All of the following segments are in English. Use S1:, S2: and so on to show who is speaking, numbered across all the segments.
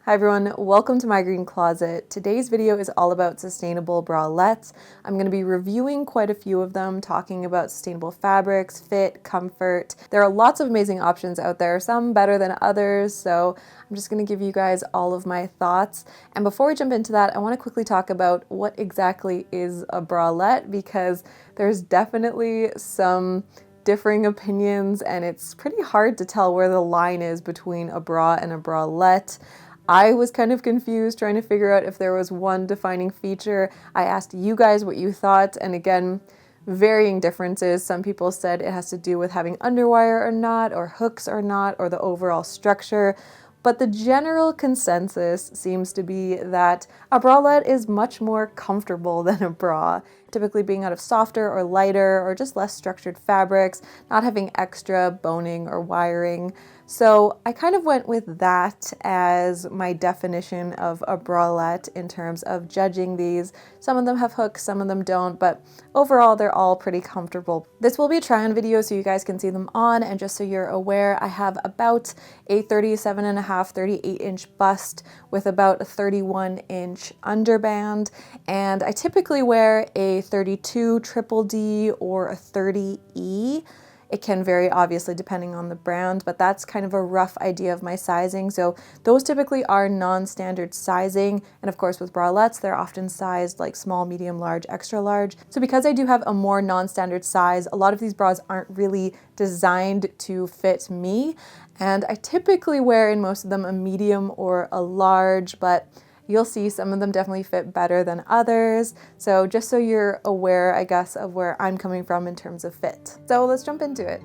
S1: Hi everyone, welcome to my green closet. Today's video is all about sustainable bralettes. I'm going to be reviewing quite a few of them, talking about sustainable fabrics, fit, comfort. There are lots of amazing options out there, some better than others, so I'm just going to give you guys all of my thoughts. And before we jump into that, I want to quickly talk about what exactly is a bralette, because there's definitely some differing opinions and it's pretty hard to tell where the line is between a bra and a bralette. I was kind of confused trying to figure out if there was one defining feature. I asked you guys what you thought, and again, varying differences. Some people said it has to do with having underwire or not, or hooks or not, or the overall structure. But the general consensus seems to be that a bralette is much more comfortable than a bra, typically being out of softer or lighter or just less structured fabrics, not having extra boning or wiring. So I kind of went with that as my definition of a bralette in terms of judging these. Some of them have hooks, some of them don't, but overall they're all pretty comfortable. This will be a try-on video so you guys can see them on, and just so you're aware, I have about a 37.5, 38-inch bust with about a 31-inch underband, and I typically wear a 32 triple D or a 30E. It can vary obviously depending on the brand, but that's kind of a rough idea of my sizing. So those typically are non-standard sizing. And of course with bralettes, they're often sized like small, medium, large, extra large. So because I do have a more non-standard size, a lot of these bras aren't really designed to fit me. And I typically wear in most of them a medium or a large, but you'll see some of them definitely fit better than others. So just so you're aware, I guess, of where I'm coming from in terms of fit. So let's jump into it.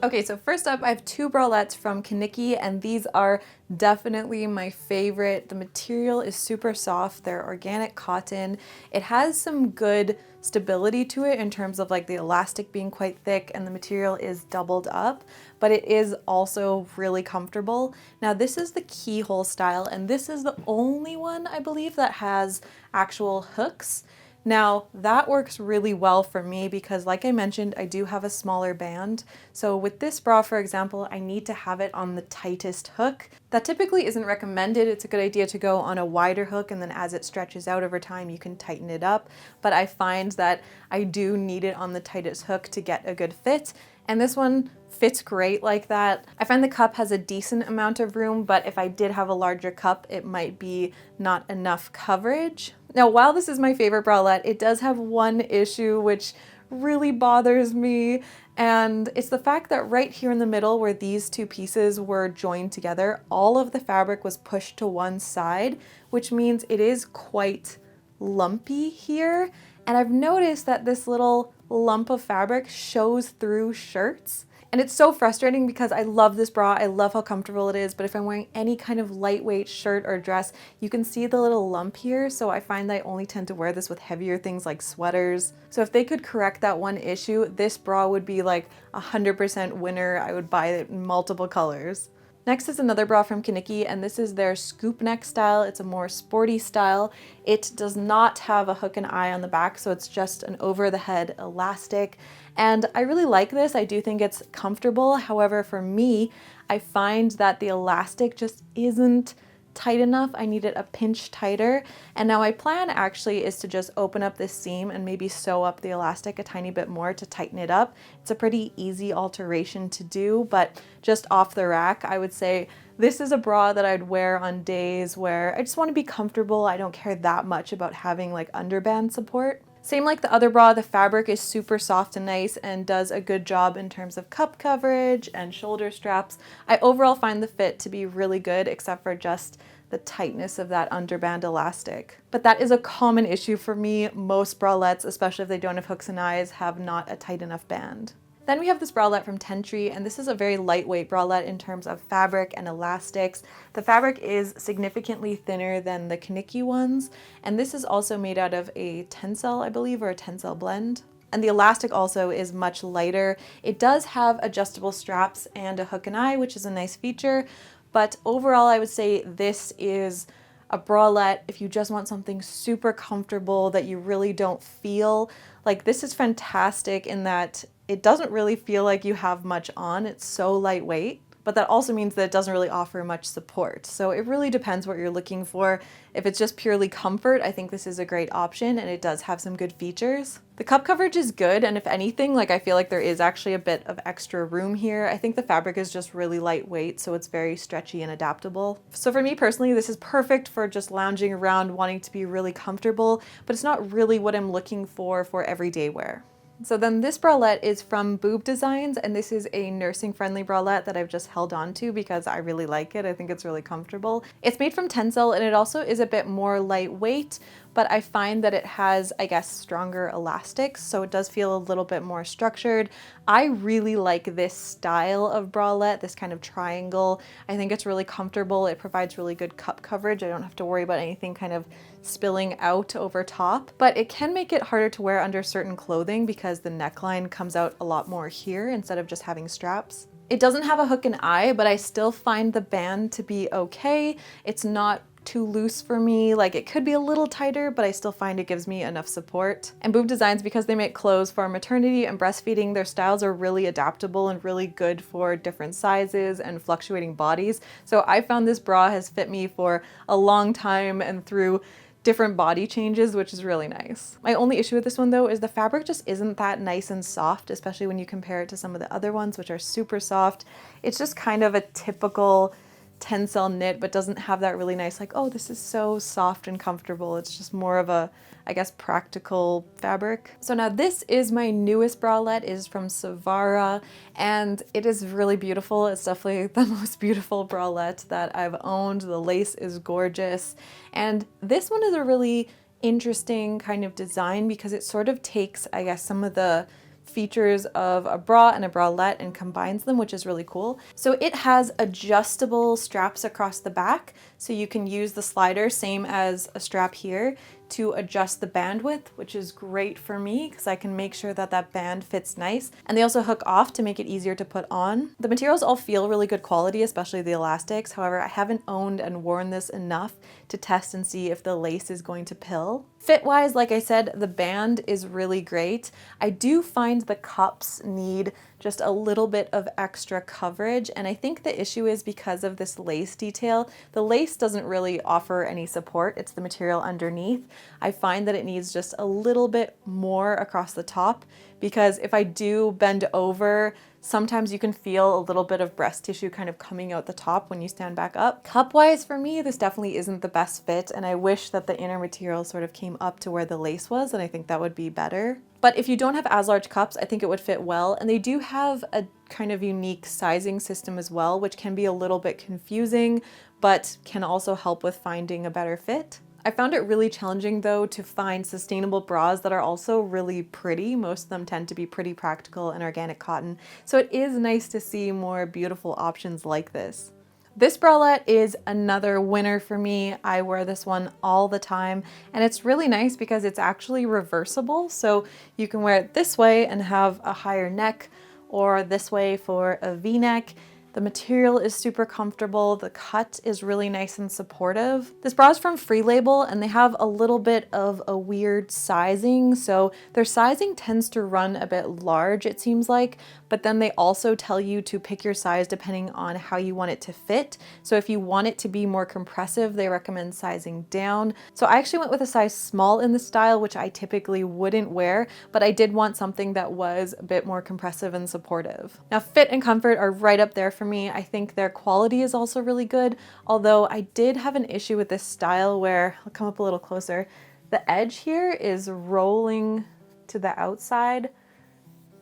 S1: Okay, so first up, I have two bralettes from Knickey, and these are definitely my favorite. The material is super soft. They're organic cotton. It has some good stability to it in terms of like the elastic being quite thick and the material is doubled up, but it is also really comfortable. Now this is the Keyhole style, and this is the only one I believe that has actual hooks. Now that works really well for me because, like I mentioned, I do have a smaller band. So with this bra, for example, I need to have it on the tightest hook. That typically isn't recommended. It's a good idea to go on a wider hook, and then as it stretches out over time, you can tighten it up. But I find that I do need it on the tightest hook to get a good fit. And this one fits great like that. I find the cup has a decent amount of room, but if I did have a larger cup, it might be not enough coverage. Now, while this is my favorite bralette, it does have one issue which really bothers me, and it's the fact that right here in the middle where these two pieces were joined together, all of the fabric was pushed to one side, which means it is quite lumpy here. And I've noticed that this little lump of fabric shows through shirts. And it's so frustrating because I love this bra, I love how comfortable it is, but if I'm wearing any kind of lightweight shirt or dress, you can see the little lump here, so I find that I only tend to wear this with heavier things like sweaters. So if they could correct that one issue, this bra would be like 100% winner. I would buy it in multiple colors. Next is another bra from Knickey, and this is their scoop neck style. It's a more sporty style. It does not have a hook and eye on the back, so it's just an over the head elastic. And I really like this. I do think it's comfortable. However, for me, I find that the elastic just isn't tight enough. I need it a pinch tighter. And now my plan actually is to just open up this seam and maybe sew up the elastic a tiny bit more to tighten it up. It's a pretty easy alteration to do, but just off the rack, I would say this is a bra that I'd wear on days where I just want to be comfortable. I don't care that much about having like underband support. Same like the other bra, the fabric is super soft and nice and does a good job in terms of cup coverage and shoulder straps. I overall find the fit to be really good, except for just the tightness of that underband elastic. But that is a common issue for me. Most bralettes, especially if they don't have hooks and eyes, have not a tight enough band. Then we have this bralette from Tentree, and this is a very lightweight bralette in terms of fabric and elastics. The fabric is significantly thinner than the Knickey ones, and this is also made out of a tencel, I believe, or a tencel blend. And the elastic also is much lighter. It does have adjustable straps and a hook and eye, which is a nice feature, but overall I would say this is a bralette if you just want something super comfortable that you really don't feel. Like, this is fantastic in that it doesn't really feel like you have much on. It's so lightweight. but that also means that it doesn't really offer much support. So it really depends what you're looking for. If it's just purely comfort, I think this is a great option, and it does have some good features. The cup coverage is good, and if anything, like I feel like there is actually a bit of extra room here. I think the fabric is just really lightweight, so it's very stretchy and adaptable. So for me personally, this is perfect for just lounging around, wanting to be really comfortable, but it's not really what I'm looking for everyday wear. So then this bralette is from BoobDesigns, and this is a nursing friendly bralette that I've just held on to because I really like it. I think it's really comfortable. It's made from Tencel, and it also is a bit more lightweight, but I find that it has, I guess, stronger elastics, so it does feel a little bit more structured. I really like this style of bralette, this kind of triangle. I think it's really comfortable. It provides really good cup coverage. I don't have to worry about anything kind of spilling out over top, but it can make it harder to wear under certain clothing because the neckline comes out a lot more here instead of just having straps. It doesn't have a hook and eye, but I still find the band to be okay. It's not too loose for me. Like, it could be a little tighter, but I still find it gives me enough support. And BoobDesigns, because they make clothes for maternity and breastfeeding, their styles are really adaptable and really good for different sizes and fluctuating bodies. So I found this bra has fit me for a long time and through different body changes, which is really nice. My only issue with this one though is the fabric just isn't that nice and soft, especially when you compare it to some of the other ones, which are super soft. It's just kind of a typical Tencel knit, but doesn't have that really nice, like, oh, this is so soft and comfortable. It's just more of a, I guess, practical fabric. So now this is my newest bralette. It is from Savara, and it is really beautiful. It's definitely the most beautiful bralette that I've owned. The lace is gorgeous. And this one is a really interesting kind of design because it sort of takes, I guess, some of the features of a bra and a bralette and combines them, which is really cool. So it has adjustable straps across the back, so you can use the slider, same as a strap here, to adjust the bandwidth, which is great for me because I can make sure that that band fits nice. And they also hook off to make it easier to put on. The materials all feel really good quality, especially the elastics. However, I haven't owned and worn this enough to test and see if the lace is going to pill. Fit-wise, like I said, the band is really great. I do find the cups need just a little bit of extra coverage, and I think the issue is because of this lace detail. The lace doesn't really offer any support. It's the material underneath. I find that it needs just a little bit more across the top, because if I do bend over, sometimes you can feel a little bit of breast tissue kind of coming out the top when you stand back up. Cup-wise, for me, this definitely isn't the best fit, and I wish that the inner material sort of came up to where the lace was, and I think that would be better. But if you don't have as large cups, I think it would fit well, and they do have a kind of unique sizing system as well, which can be a little bit confusing, but can also help with finding a better fit. I found it really challenging though to find sustainable bras that are also really pretty. Most of them tend to be pretty practical and organic cotton, so it is nice to see more beautiful options like this. This bralette is another winner for me. I wear this one all the time, and it's really nice because it's actually reversible, so you can wear it this way and have a higher neck, or this way for a V-neck. The material is super comfortable. The cut is really nice and supportive. This bra is from Free Label, and they have a little bit of a weird sizing. So their sizing tends to run a bit large, it seems like, but then they also tell you to pick your size depending on how you want it to fit. So if you want it to be more compressive, they recommend sizing down. So I actually went with a size small in the style, which I typically wouldn't wear, but I did want something that was a bit more compressive and supportive. Now, fit and comfort are right up there for me. I think their quality is also really good, although I did have an issue with this style where, I'll come up a little closer, the edge here is rolling to the outside,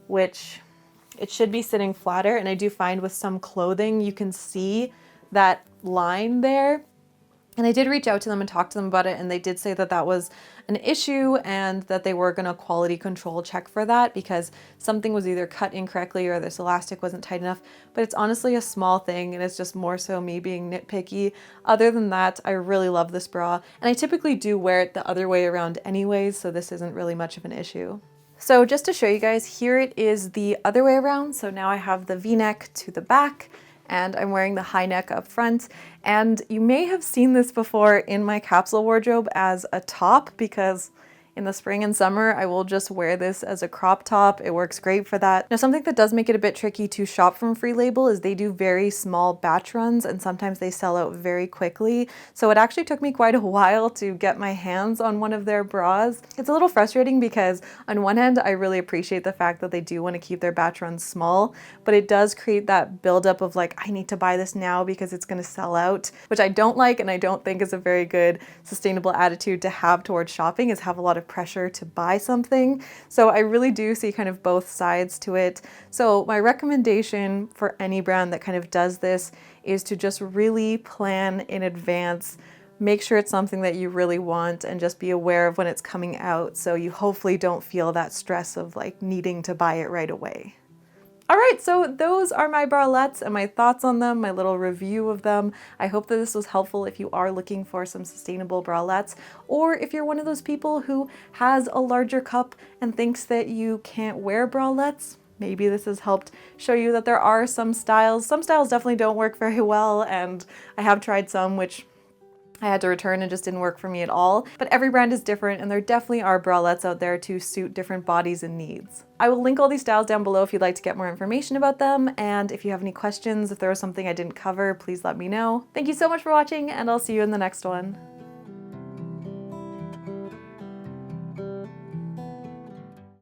S1: which it should be sitting flatter, and I do find with some clothing you can see that line there. And I did reach out to them and talk to them about it, and they did say that that was an issue and that they were gonna quality control check for that because something was either cut incorrectly or this elastic wasn't tight enough. But it's honestly a small thing, and it's just more so me being nitpicky. Other than that, I really love this bra, and I typically do wear it the other way around anyways, so this isn't really much of an issue. So just to show you guys, here it is the other way around. So now I have the V-neck to the back, and I'm wearing the high neck up front. And you may have seen this before in my capsule wardrobe as a top because In the spring and summer, I will just wear this as a crop top. It works great for that. Now, something that does make it a bit tricky to shop from Free Label is they do very small batch runs, and sometimes they sell out very quickly. So it actually took me quite a while to get my hands on one of their bras. It's a little frustrating because on one hand, I really appreciate the fact that they do want to keep their batch runs small, but it does create that buildup of like, I need to buy this now because it's going to sell out, which I don't like, and I don't think is a very good sustainable attitude to have towards shopping, is have a lot of pressure to buy something. So I really do see kind of both sides to it. So my recommendation for any brand that kind of does this is to just really plan in advance. Make sure it's something that you really want and just be aware of when it's coming out, so you hopefully don't feel that stress of like needing to buy it right away. All right, so those are my bralettes and my thoughts on them, my little review of them. I hope that this was helpful if you are looking for some sustainable bralettes, or if you're one of those people who has a larger cup and thinks that you can't wear bralettes. Maybe this has helped show you that there are some styles. Some styles definitely don't work very well, and I have tried some which I had to return and just didn't work for me at all. But every brand is different, and there definitely are bralettes out there to suit different bodies and needs. I will link all these styles down below if you'd like to get more information about them, and if you have any questions, if there was something I didn't cover, please let me know. Thank you so much for watching, and I'll see you in the next one.